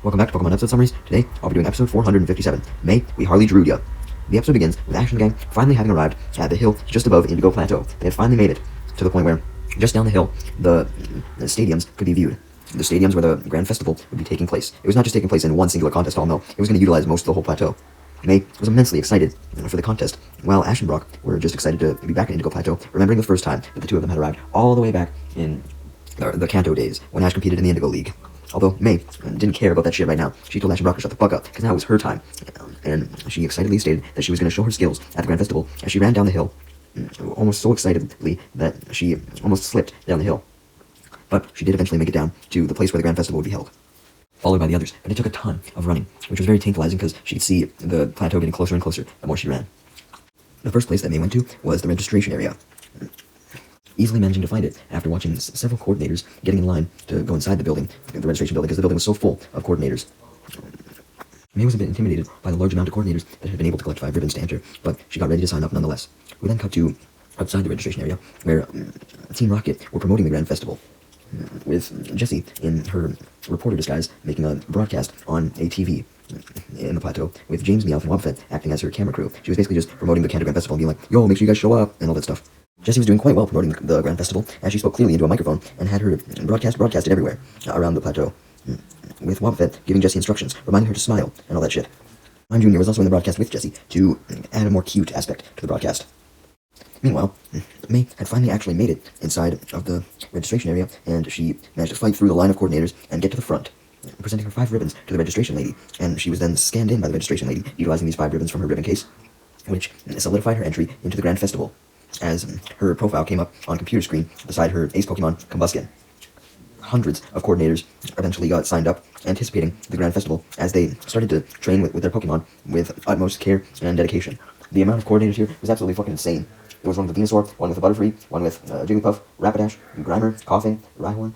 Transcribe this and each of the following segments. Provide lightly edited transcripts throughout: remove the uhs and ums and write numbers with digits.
Welcome back to Pokemon episode summaries. Today, I'll be doing episode 457, May, We Hardly Drewed Ya. The episode begins with Ash and the gang finally having arrived at the hill just above Indigo Plateau. They had finally made it to the point where, just down the hill, the stadiums could be viewed. The stadiums where the Grand Festival would be taking place. It was not just taking place in one singular contest hall, no. It was going to utilize most of the whole plateau. May was immensely excited for the contest, while Ash and Brock were just excited to be back at Indigo Plateau, remembering the first time that the two of them had arrived all the way back in the Kanto days, when Ash competed in the Indigo League. Although May didn't care about that shit right now. She told Ash and Brock to shut the fuck up, because now it was her time. And she excitedly stated that she was going to show her skills at the Grand Festival as she ran down the hill, almost so excitedly that she almost slipped down the hill. But she did eventually make it down to the place where the Grand Festival would be held, followed by the others. But it took a ton of running, which was very tantalizing because she'd see the plateau getting closer and closer the more she ran. The first place that May went to was the registration area, easily managing to find it after watching several coordinators getting in line to go inside the building, the registration building, because the building was so full of coordinators. May was a bit intimidated by the large amount of coordinators that had been able to collect 5 ribbons to enter, but she got ready to sign up nonetheless. We then cut to outside the registration area, where Team Rocket were promoting the Grand Festival, with Jessie in her reporter disguise making a broadcast on a TV in the plateau, with James, Meowth, and Wobbuffet acting as her camera crew. She was basically just promoting the Kanto Grand Festival and being like, yo, make sure you guys show up, and all that stuff. Jessie was doing quite well promoting the Grand Festival, as she spoke clearly into a microphone and had her broadcasted everywhere around the plateau, with Wobbuffet giving Jessie instructions, reminding her to smile, and all that shit. Mime Jr. was also in the broadcast with Jessie to add a more cute aspect to the broadcast. Meanwhile, May had finally actually made it inside of the registration area, and she managed to fight through the line of coordinators and get to the front, presenting her 5 ribbons to the registration lady, and she was then scanned in by the registration lady, utilizing these 5 ribbons from her ribbon case, which solidified her entry into the Grand Festival, as her profile came up on a computer screen beside her ace Pokemon, Combusken. Hundreds of coordinators eventually got signed up, anticipating the Grand Festival, as they started to train with their Pokemon with utmost care and dedication. The amount of coordinators here was absolutely fucking insane. There was one with a Venusaur, one with a Butterfree, one with Jigglypuff, Rapidash, Grimer, Koffing, Rhyhorn,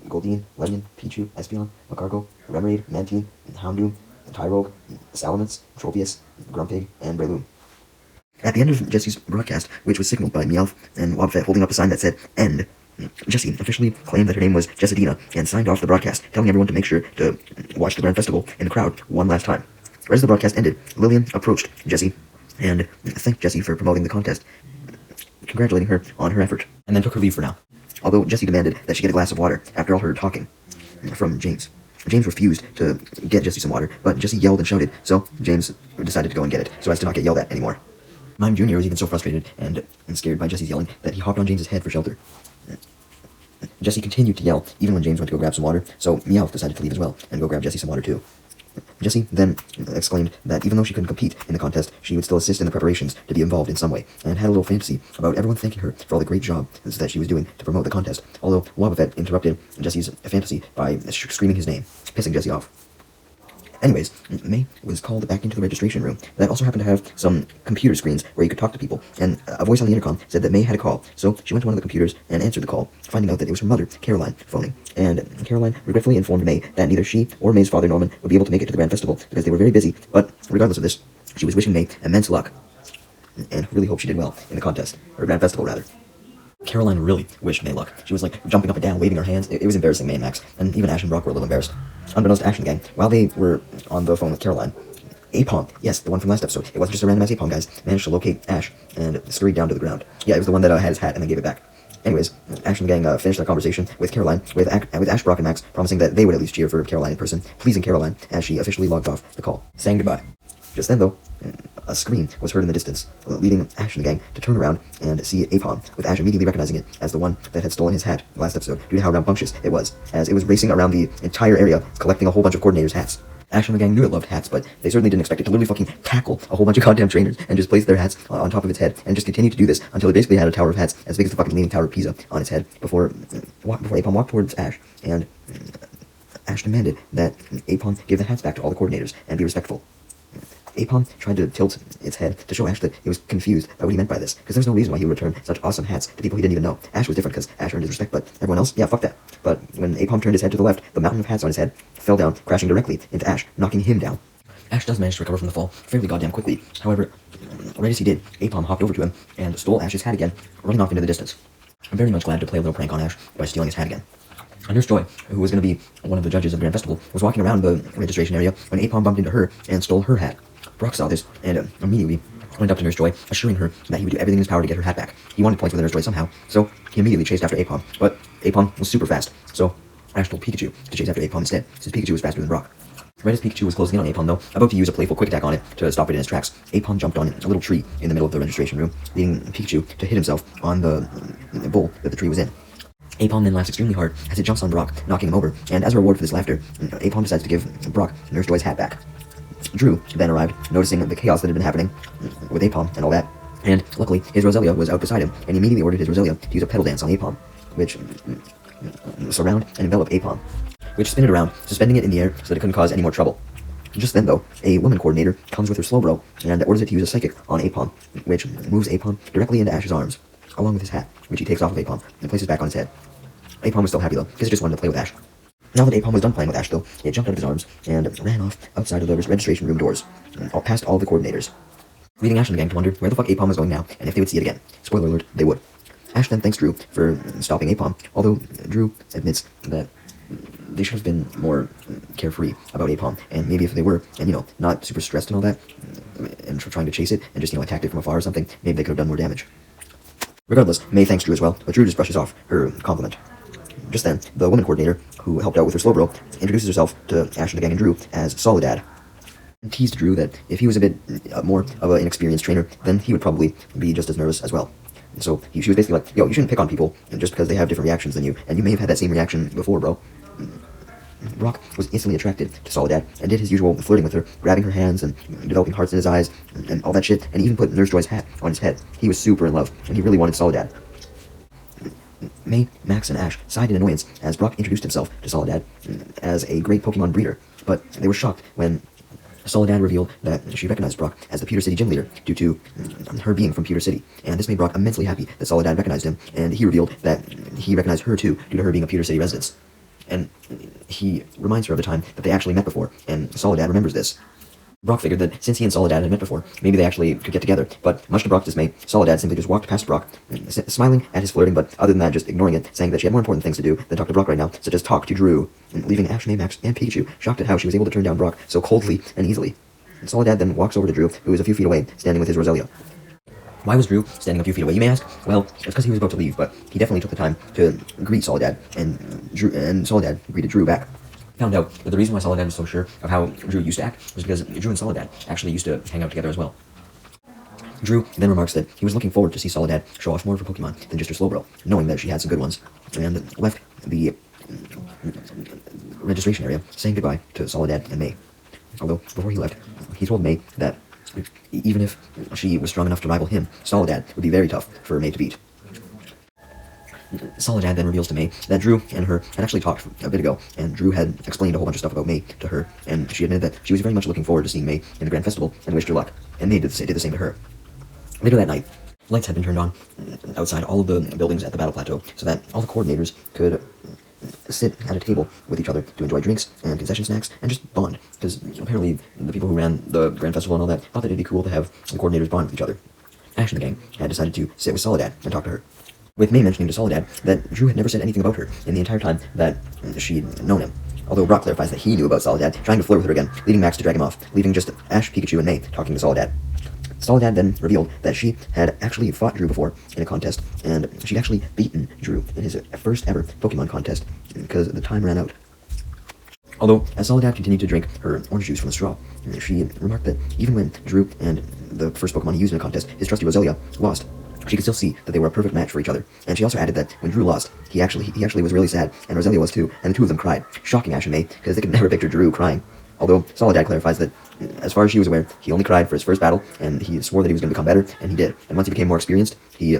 Goldeen, Ledian, Pichu, Espeon, Magcargo, Remoraid, Mantine, Houndoom, Tyrogue, Salamence, Tropius, Grumpig, and Breloom. At the end of Jessie's broadcast, which was signaled by Meowth and Wobbuffet holding up a sign that said, "End," Jessie officially claimed that her name was Jessidina and signed off the broadcast, telling everyone to make sure to watch the Grand Festival in the crowd one last time. Right as the broadcast ended, Lillian approached Jessie and thanked Jessie for promoting the contest, congratulating her on her effort, and then took her leave for now. Although Jessie demanded that she get a glass of water after all her talking from James. James refused to get Jessie some water, but Jessie yelled and shouted, so James decided to go and get it, so as to not get yelled at anymore. Mime Jr. was even so frustrated and scared by Jessie's yelling that he hopped on James's head for shelter. Jessie continued to yell, even when James went to go grab some water, so Meowth decided to leave as well, and go grab Jessie some water too. Jessie then exclaimed that even though she couldn't compete in the contest, she would still assist in the preparations to be involved in some way, and had a little fantasy about everyone thanking her for all the great job that she was doing to promote the contest, although Wobbuffet interrupted Jessie's fantasy by screaming his name, pissing Jessie off. Anyways, May was called back into the registration room. That also happened to have some computer screens where you could talk to people, and a voice on the intercom said that May had a call, so she went to one of the computers and answered the call, finding out that it was her mother, Caroline, phoning. And Caroline regretfully informed May that neither she or May's father, Norman, would be able to make it to the Grand Festival because they were very busy, but regardless of this, she was wishing May immense luck, and really hoped she did well in the contest, or Grand Festival rather. Caroline really wished May luck. She was like jumping up and down, waving her hands. It was embarrassing May and Max, and even Ash and Brock were a little embarrassed. Unbeknownst to Ash and the gang, while they were on the phone with Caroline, Apom, yes, the one from last episode, it wasn't just a random ass Apom, guys, managed to locate Ash and scurried down to the ground. Yeah, it was the one that had his hat and then gave it back. Anyways, Ash and the gang finished their conversation with Caroline, with Ash, Brock, and Max, promising that they would at least cheer for Caroline in person, pleasing Caroline as she officially logged off the call, saying goodbye. Just then, though, a scream was heard in the distance, leading Ash and the gang to turn around and see Apom, with Ash immediately recognizing it as the one that had stolen his hat last episode, due to how rambunctious it was, as it was racing around the entire area, collecting a whole bunch of coordinators' hats. Ash and the gang knew it loved hats, but they certainly didn't expect it to literally fucking tackle a whole bunch of goddamn trainers and just place their hats on top of its head, and just continue to do this until it basically had a tower of hats as big as the fucking Leaning Tower of Pisa on its head before Apom walked towards Ash, and Ash demanded that Apom give the hats back to all the coordinators and be respectful. Apom tried to tilt its head to show Ash that he was confused by what he meant by this, because there's no reason why he would return such awesome hats to people he didn't even know. Ash was different because Ash earned his respect, but everyone else, yeah, fuck that. But when Apom turned his head to the left, the mountain of hats on his head fell down, crashing directly into Ash, knocking him down. Ash does manage to recover from the fall fairly goddamn quickly. However, right as he did, Apom hopped over to him and stole Ash's hat again, running off into the distance. I'm very much glad to play a little prank on Ash by stealing his hat again. Nurse Joy, who was going to be one of the judges of the Grand Festival, was walking around the registration area when Apom bumped into her and stole her hat. Brock saw this and immediately went up to Nurse Joy, assuring her that he would do everything in his power to get her hat back. He wanted points with Nurse Joy somehow, so he immediately chased after Apom. But Apom was super fast, so Ash told Pikachu to chase after Apom instead, since Pikachu was faster than Brock. Right as Pikachu was closing in on Apom, though, about to use a playful quick attack on it to stop it in its tracks, Apom jumped on a little tree in the middle of the registration room, leading Pikachu to hit himself on the bowl that the tree was in. Apom then laughs extremely hard as it jumps on Brock, knocking him over, and as a reward for this laughter, Apom decides to give Brock Nurse Joy's hat back. Drew then arrived, noticing the chaos that had been happening with Apom and all that, and luckily his Roselia was out beside him, and he immediately ordered his Roselia to use a pedal dance on Apom, which surround and envelop Apom, which spin it around, suspending it in the air so that it couldn't cause any more trouble. Just then, though, a woman coordinator comes with her Slowbro and orders it to use a psychic on Apom, which moves Apom directly into Ash's arms, along with his hat, which he takes off of Apom and places back on his head. Apom was still happy, though, because it just wanted to play with Ash. Now that Apom was done playing with Ash, though, it jumped out of his arms and ran off outside of the registration room doors, past all the coordinators, leaving Ash and the gang to wonder where the fuck Apom was going now, and if they would see it again. Spoiler alert, they would. Ash then thanks Drew for stopping Apom, although Drew admits that they should have been more carefree about Apom, and maybe if they were, and not super stressed and all that, and trying to chase it, and just, attacked it from afar or something, maybe they could have done more damage. Regardless, May thanks Drew as well, but Drew just brushes off her compliment. Just then, the woman coordinator, who helped out with her Slowbro, introduces herself to Ash and the gang and Drew as Soledad, and teased Drew that if he was a bit more of an inexperienced trainer, then he would probably be just as nervous as well. So she was basically like, yo, you shouldn't pick on people just because they have different reactions than you, and you may have had that same reaction before, bro. Brock was instantly attracted to Soledad and did his usual flirting with her, grabbing her hands and developing hearts in his eyes and all that shit, and even put Nurse Joy's hat on his head. He was super in love, and he really wanted Soledad. May, Max, and Ash sighed in annoyance as Brock introduced himself to Soledad as a great Pokemon breeder, but they were shocked when Soledad revealed that she recognized Brock as the Pewter City gym leader due to her being from Pewter City, and this made Brock immensely happy that Soledad recognized him, and he revealed that he recognized her too due to her being a Pewter City resident. And he reminds her of the time that they actually met before, and Soledad remembers this. Brock figured that since he and Soledad had met before, maybe they actually could get together, but much to Brock's dismay, Soledad simply just walked past Brock, smiling at his flirting, but other than that, just ignoring it, saying that she had more important things to do than talk to Brock right now, such as talk to Drew, leaving Ash, May, Max, and Pikachu shocked at how she was able to turn down Brock so coldly and easily. Soledad then walks over to Drew, who is a few feet away, standing with his Roselia. Why was Drew standing a few feet away, you may ask? Well, it's because he was about to leave, but he definitely took the time to greet Soledad, and Soledad greeted Drew back. Found out that the reason why Soledad was so sure of how Drew used to act was because Drew and Soledad actually used to hang out together as well. Drew then remarks that he was looking forward to see Soledad show off more of her Pokemon than just her Slowbro, knowing that she had some good ones, and left the registration area saying goodbye to Soledad and May. Although, before he left, he told May that even if she was strong enough to rival him, Soledad would be very tough for May to beat. Soledad then reveals to May that Drew and her had actually talked a bit ago, and Drew had explained a whole bunch of stuff about May to her, and she admitted that she was very much looking forward to seeing May in the Grand Festival and wished her luck, and May did the same to her. Later that night, lights had been turned on outside all of the buildings at the Battle Plateau so that all the coordinators could sit at a table with each other to enjoy drinks and concession snacks and just bond, because apparently the people who ran the Grand Festival and all that thought that it'd be cool to have the coordinators bond with each other. Ash and the gang had decided to sit with Soledad and talk to her, with May mentioning to Soledad that Drew had never said anything about her in the entire time that she'd known him, although Brock clarifies that he knew about Soledad, trying to flirt with her again, leading Max to drag him off, leaving just Ash, Pikachu, and May talking to Soledad. Soledad then revealed that she had actually fought Drew before in a contest, and she'd actually beaten Drew in his first ever Pokemon contest, because the time ran out. Although, as Soledad continued to drink her orange juice from the straw, she remarked that even when Drew and the first Pokemon he used in a contest, his trusty Roselia, lost, she could still see that they were a perfect match for each other. And she also added that when Drew lost, he actually was really sad, and Roselia was too, and the two of them cried, shocking Ash and May, because they could never picture Drew crying. Although Soledad clarifies that, as far as she was aware, he only cried for his first battle, and he swore that he was going to become better, and he did. And once he became more experienced, he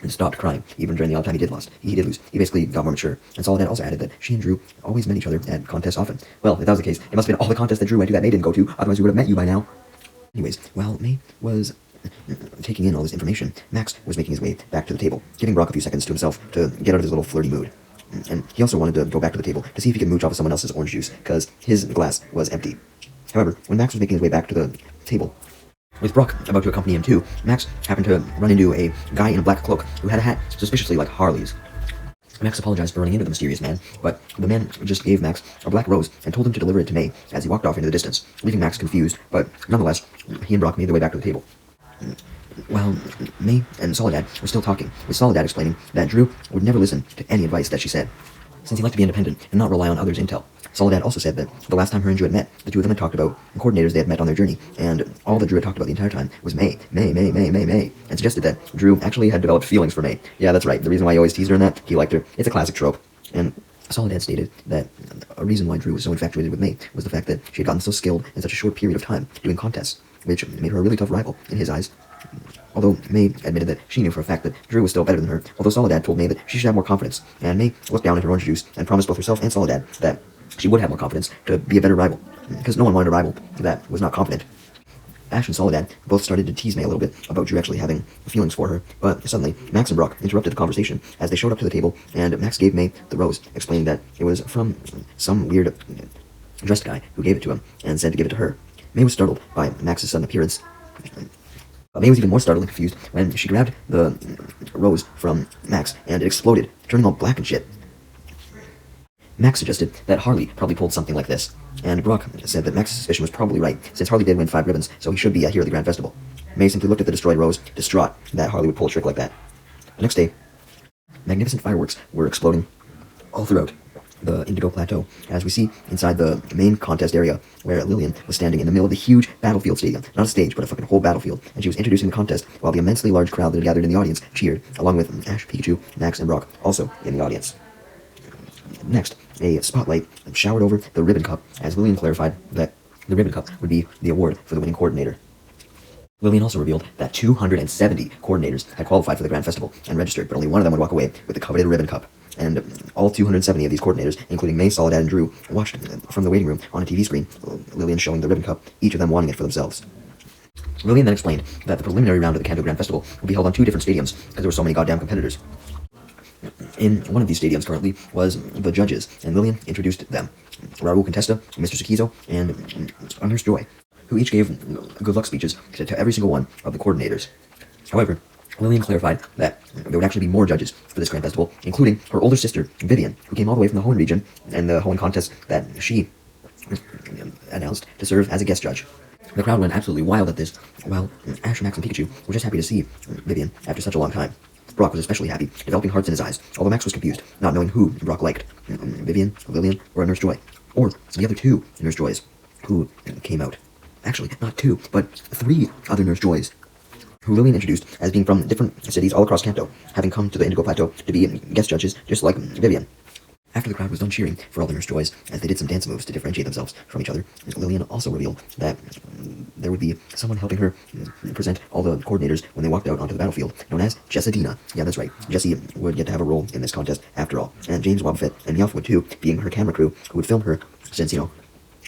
stopped crying, even during the odd time he did lose. He basically got more mature. And Soledad also added that she and Drew always met each other at contests often. Well, if that was the case, it must have been all the contests that Drew went to that May didn't go to, otherwise we would have met you by now. Anyways, while May was taking in all this information, Max was making his way back to the table, giving Brock a few seconds to himself to get out of his little flirty mood. And he also wanted to go back to the table to see if he could mooch off of someone else's orange juice, because his glass was empty. However, when Max was making his way back to the table, with Brock about to accompany him too, Max happened to run into a guy in a black cloak who had a hat suspiciously like Harley's. Max apologized for running into the mysterious man, but the man just gave Max a black rose and told him to deliver it to May as he walked off into the distance, leaving Max confused, but nonetheless, he and Brock made their way back to the table. While May and Soledad were still talking, with Soledad explaining that Drew would never listen to any advice that she said, since he liked to be independent and not rely on others' intel. Soledad also said that the last time her and Drew had met, the two of them had talked about the coordinators they had met on their journey, and all that Drew had talked about the entire time was May, and suggested that Drew actually had developed feelings for May. Yeah, that's right, the reason why he always teased her in that, he liked her. It's a classic trope. And Soledad stated that a reason why Drew was so infatuated with May was the fact that she had gotten so skilled in such a short period of time doing contests, which made her a really tough rival in his eyes. Although May admitted that she knew for a fact that Drew was still better than her, although Soledad told May that she should have more confidence, and May looked down at her orange juice and promised both herself and Soledad that she would have more confidence to be a better rival, because no one wanted a rival that was not confident. Ash and Soledad both started to tease May a little bit about Drew actually having feelings for her, but suddenly Max and Brock interrupted the conversation as they showed up to the table, and Max gave May the rose, explaining that it was from some weird dressed guy who gave it to him and said to give it to her. May was startled by Max's sudden appearance. May was even more startled and confused when she grabbed the rose from Max and it exploded, turning all black and shit. Max suggested that Harley probably pulled something like this, and Brock said that Max's suspicion was probably right, since Harley did win 5 ribbons, so he should be here at the Grand Festival. May simply looked at the destroyed rose, distraught that Harley would pull a trick like that. The next day, magnificent fireworks were exploding all throughout the Indigo Plateau, as we see inside the main contest area, where Lillian was standing in the middle of the huge battlefield stadium. Not a stage, but a fucking whole battlefield, and she was introducing the contest while the immensely large crowd that had gathered in the audience cheered, along with Ash, Pikachu, Max, and Brock also in the audience. Next, a spotlight showered over the ribbon cup, as Lillian clarified that the ribbon cup would be the award for the winning coordinator. Lillian also revealed that 270 coordinators had qualified for the Grand Festival and registered, but only one of them would walk away with the coveted ribbon cup. And all 270 of these coordinators, including May, Soledad, and Drew, watched from the waiting room on a TV screen, Lillian showing the ribbon cup, each of them wanting it for themselves. Lillian then explained that the preliminary round of the Kanto Grand Festival would be held on 2 different stadiums, because there were so many goddamn competitors. In one of these stadiums currently was the judges, and Lillian introduced them, Raul Contesta, Mr. Sakizo, and Nurse Joy, who each gave good luck speeches to every single one of the coordinators. However, Lillian clarified that there would actually be more judges for this Grand Festival, including her older sister, Vivian, who came all the way from the Hoenn region and the Hoenn contest that she announced to serve as a guest judge. The crowd went absolutely wild at this, while Ash, Max, and Pikachu were just happy to see Vivian after such a long time. Brock was especially happy, developing hearts in his eyes, although Max was confused, not knowing who Brock liked, Vivian, Lillian, or Nurse Joy, or the other 2 Nurse Joys who came out. Actually, not 2, but 3 other Nurse Joys, who Lillian introduced as being from different cities all across Kanto, having come to the Indigo Plateau to be guest judges just like Vivian. After the crowd was done cheering for all the Nurse Joys, as they did some dance moves to differentiate themselves from each other, Lillian also revealed that there would be someone helping her present all the coordinators when they walked out onto the battlefield, known as Jessadina. Yeah, that's right. Jessie would get to have a role in this contest after all, and James, Wobbuffet, and Meowth would too, being her camera crew who would film her, since,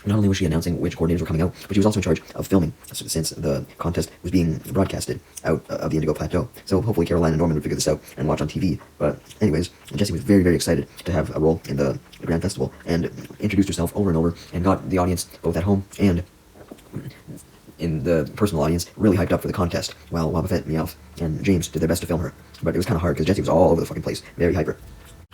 not only was she announcing which coordinators were coming out, but she was also in charge of filming, since the contest was being broadcasted out of the Indigo Plateau. So hopefully Caroline and Norman would figure this out and watch on TV. But anyways, Jessie was very, very excited to have a role in the Grand Festival, and introduced herself over and over, and got the audience, both at home and in the personal audience, really hyped up for the contest, while Wobbuffet, Meowth, and James did their best to film her. But it was kind of hard, because Jessie was all over the fucking place, very hyper.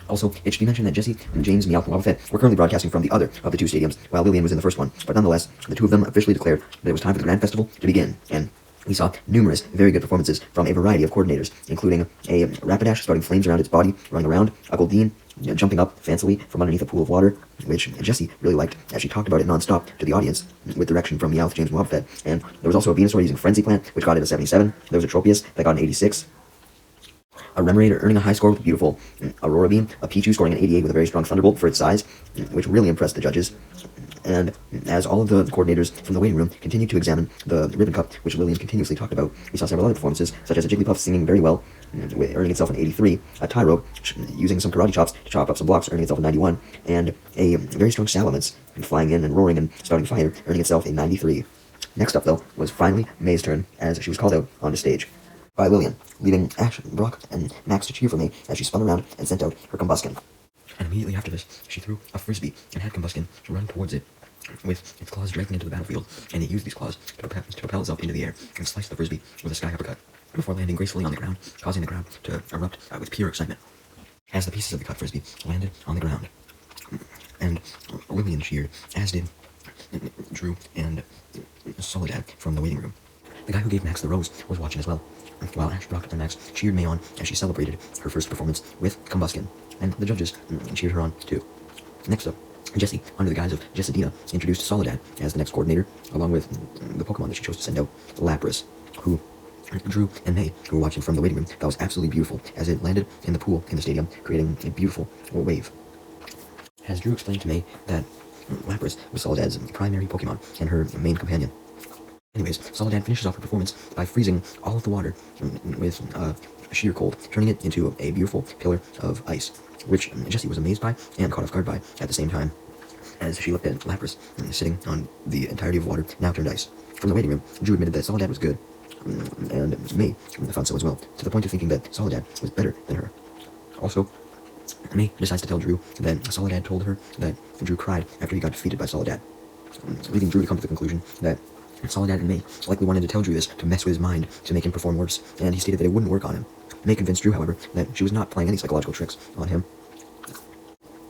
Also, it should be mentioned that Jessie, James, Meowth, and Wobbuffet were currently broadcasting from the other of the 2 stadiums, while Lillian was in the first one. But nonetheless, the 2 of them officially declared that it was time for the Grand Festival to begin, and we saw numerous very good performances from a variety of coordinators, including a Rapidash starting flames around its body, running around, a Goldeen jumping up fancily from underneath a pool of water, which Jessie really liked, as she talked about it non-stop to the audience, with direction from Meowth, James, and Wobbuffet. And there was also a Venusaur using Frenzy Plant, which got it a 77. There was a Tropius that got an 86. A Remoraid earning a high score with a beautiful Aurora Beam, a Pichu scoring an 88 with a very strong Thunderbolt for its size, which really impressed the judges. And as all of the coordinators from the waiting room continued to examine the ribbon cup, which Lillian continuously talked about, we saw several other performances, such as a Jigglypuff singing very well, earning itself an 83, a Tyro using some karate chops to chop up some blocks, earning itself a 91, and a very strong Salamence flying in and roaring and starting fire, earning itself a 93. Next up, though, was finally May's turn, as she was called out onto stage by Lillian, leaving Ash, Brock, and Max to cheer for May as she spun around and sent out her Combuskin. And immediately after this, she threw a frisbee and had Combuskin run towards it, with its claws dragging into the battlefield, and it used these claws to propel itself into the air and slice the frisbee with a sky uppercut, before landing gracefully on the ground, causing the crowd to erupt with pure excitement. as the pieces of the cut frisbee landed on the ground. And Lillian cheered, as did Drew and Soledad from the waiting room. The guy who gave Max the rose was watching as well, while Ash, Brock, and Max cheered May on as she celebrated her first performance with Combuskin, and the judges cheered her on too. Next up, Jessie, under the guise of Jessidina, introduced Soledad as the next coordinator, along with the Pokemon that she chose to send out, Lapras, who Drew and May, who were watching from the waiting room, thought was absolutely beautiful as it landed in the pool in the stadium, creating a beautiful wave. As Drew explained to May that Lapras was Soledad's primary Pokemon and her main companion. Anyways, Soledad finishes off her performance by freezing all of the water with sheer cold, turning it into a beautiful pillar of ice, which Jessie was amazed by and caught off guard by at the same time, as she looked at Lapras sitting on the entirety of water, now turned ice. From the waiting room, Drew admitted that Soledad was good, and May thought so as well, to the point of thinking that Soledad was better than her. Also, May decides to tell Drew that Soledad told her that Drew cried after he got defeated by Soledad, leading Drew to come to the conclusion that Soledad and May likely wanted to tell Drew this to mess with his mind, to make him perform worse, and he stated that it wouldn't work on him. May convinced Drew, however, that she was not playing any psychological tricks on him.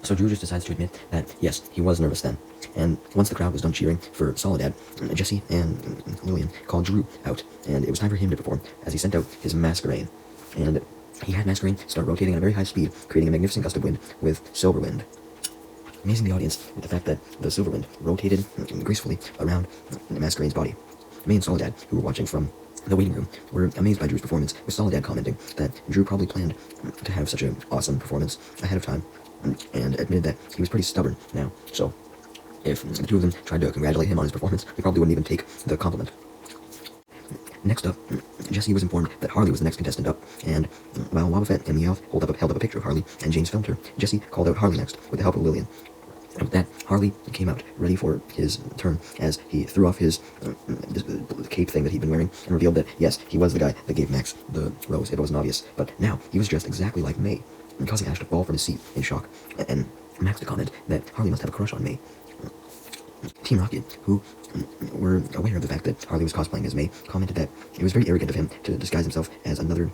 So Drew just decides to admit that, yes, he was nervous then. And once the crowd was done cheering for Soledad, Jessie and Lillian called Drew out, and it was time for him to perform, as he sent out his Masquerain. And he had Masquerain start rotating at a very high speed, creating a magnificent gust of wind with Silver Wind, amazing the audience with the fact that the Silver Wind rotated gracefully around Masquerain's body. May and Soledad, who were watching from the waiting room, were amazed by Drew's performance, with Soledad commenting that Drew probably planned to have such an awesome performance ahead of time, and admitted that he was pretty stubborn now, so if the two of them tried to congratulate him on his performance, they probably wouldn't even take the compliment. Next up, Jessie was informed that Harley was the next contestant up, and while Wobbuffet and Meowth held up a picture of Harley, and James filmed her, Jessie called out Harley next, with the help of Lillian. And with that, Harley came out, ready for his turn, as he threw off his cape thing that he'd been wearing, and revealed that, yes, he was the guy that gave Max the rose, if it wasn't obvious, but now he was dressed exactly like May, causing Ash to fall from his seat in shock, and Max to comment that Harley must have a crush on May. Team Rocket, who were aware of the fact that Harley was cosplaying as May, commented that it was very arrogant of him to disguise himself as another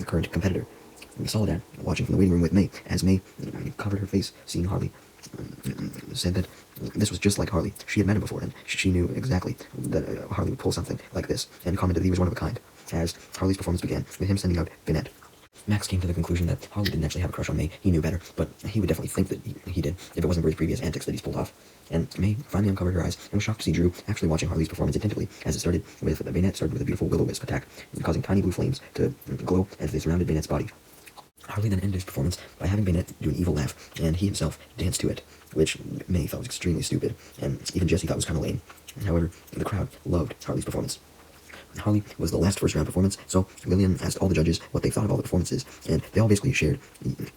current competitor. Soledad, watching from the waiting room with May, as May covered her face, seeing Harley, said that this was just like Harley. She had met him before, and she knew exactly that Harley would pull something like this, and commented that he was one of a kind, as Harley's performance began with him sending out Vinette. Max came to the conclusion that Harley didn't actually have a crush on May. He knew better, but he would definitely think that he did if it wasn't for his previous antics that he's pulled off. And May finally uncovered her eyes and was shocked to see Drew actually watching Harley's performance attentively, as it started with Vinette started with a beautiful will-o-wisp attack, causing tiny blue flames to glow as they surrounded Vinette's body. Harley then ended his performance by having Vinette do an evil laugh, and he himself danced to it, which May thought was extremely stupid, and even Jessie thought was kind of lame. However, the crowd loved Harley's performance. Harley was the last first round performance, so Lillian asked all the judges what they thought of all the performances, and they all basically shared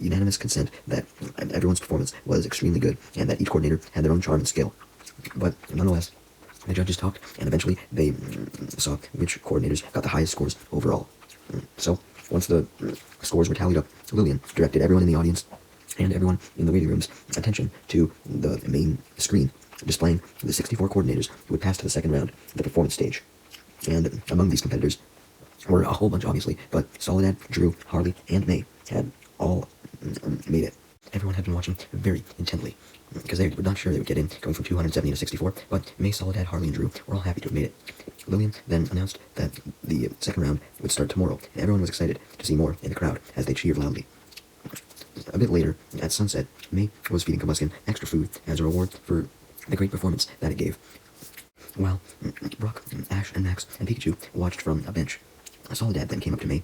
unanimous consent that everyone's performance was extremely good, and that each coordinator had their own charm and skill. But nonetheless, the judges talked, and eventually they saw which coordinators got the highest scores overall. So, once the scores were tallied up, Lillian directed everyone in the audience and everyone in the waiting room's attention to the main screen, displaying the 64 coordinators who would pass to the second round, the performance stage. And among these competitors were a whole bunch, obviously, but Soledad, Drew, Harley, and May had all made it. Everyone had been watching very intently, because they were not sure they would get in, going from 270 to 64, but May, Soledad, Harley, and Drew were all happy to have made it. Lillian then announced that the second round would start tomorrow, and everyone was excited to see more in the crowd as they cheered loudly. A bit later, at sunset, May was feeding Combuskin extra food as a reward for the great performance that it gave, while Brock, Ash, and Max, and Pikachu watched from a bench. Soledad then came up to May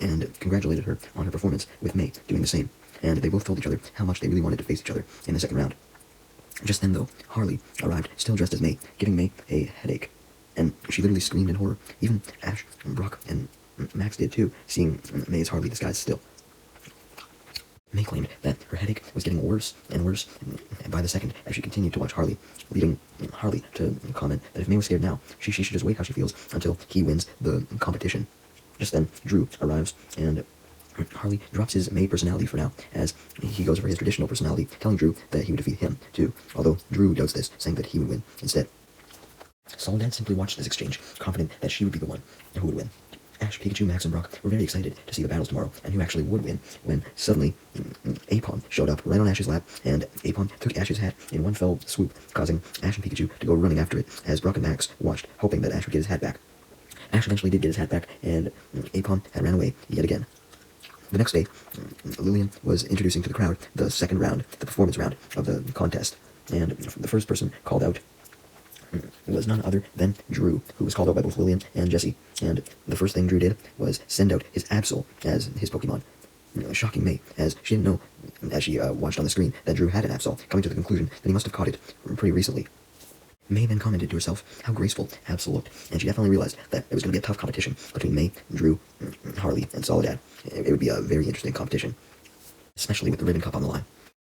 and congratulated her on her performance, with May doing the same, and they both told each other how much they really wanted to face each other in the second round. Just then, though, Harley arrived, still dressed as May, giving May a headache, and she literally screamed in horror. Even Ash, Brock, and Max did too, seeing May as Harley disguised still. May claimed that her headache was getting worse and worse by the second as she continued to watch Harley, leading Harley to comment that if May was scared now, she should just wait how she feels until he wins the competition. Just then, Drew arrives, and Harley drops his May personality for now, as he goes for his traditional personality, telling Drew that he would defeat him too, although Drew doubts this, saying that he would win instead. Soledad simply watched this exchange, confident that she would be the one who would win. Ash, Pikachu, Max, and Brock were very excited to see the battles tomorrow, and who actually would win, when suddenly Apon showed up right on Ash's lap, and Apon took Ash's hat in one fell swoop, causing Ash and Pikachu to go running after it, as Brock and Max watched, hoping that Ash would get his hat back. Ash eventually did get his hat back, and Apon had ran away yet again. The next day, Lillian was introducing to the crowd the second round, the performance round of the contest, and the first person called out was none other than Drew, who was called out by both Lillian and Jessie. And the first thing Drew did was send out his Absol as his Pokemon, shocking May, as she didn't know, as she watched on the screen, that Drew had an Absol, coming to the conclusion that he must have caught it pretty recently. May then commented to herself how graceful Absol looked, and she definitely realized that it was going to be a tough competition between May, Drew, Harley, and Soledad. It would be a very interesting competition, especially with the Ribbon Cup on the line.